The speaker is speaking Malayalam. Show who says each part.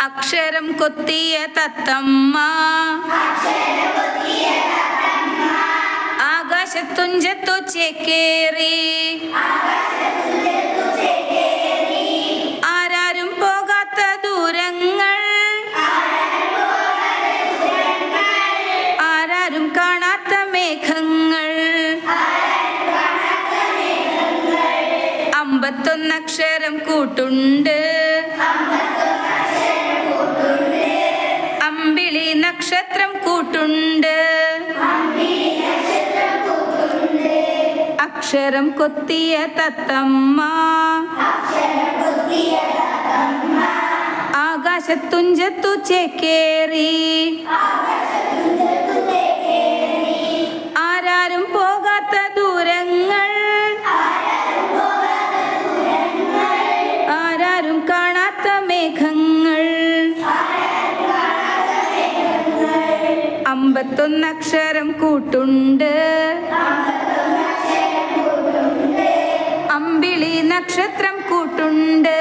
Speaker 1: അക്ഷരം കൊത്തിയ തത്തമ്മ ആകാശത്തുഞ്ചത്തു ചേക്കേറി ആരാരും പോകാത്ത ദൂരങ്ങൾ ആരാരും കാണാത്ത മേഘങ്ങൾ 51 അക്ഷരം കൂട്ടുണ്ട് അമ്പിളി നക്ഷത്രം കൂട്ടുണ്ട് അക്ഷരം കൊത്തിയ തത്തമ്മ ആകാശത്തുഞ്ചത്തു ചേക്കേറി ആരാരും പോകാത്ത ദൂരങ്ങൾ ആരാരും കാണാത്ത മേഘങ്ങൾ 51 അക്ഷരം കൂട്ടുണ്ട് അമ്പിളി നക്ഷത്രം കൂട്ടുണ്ട്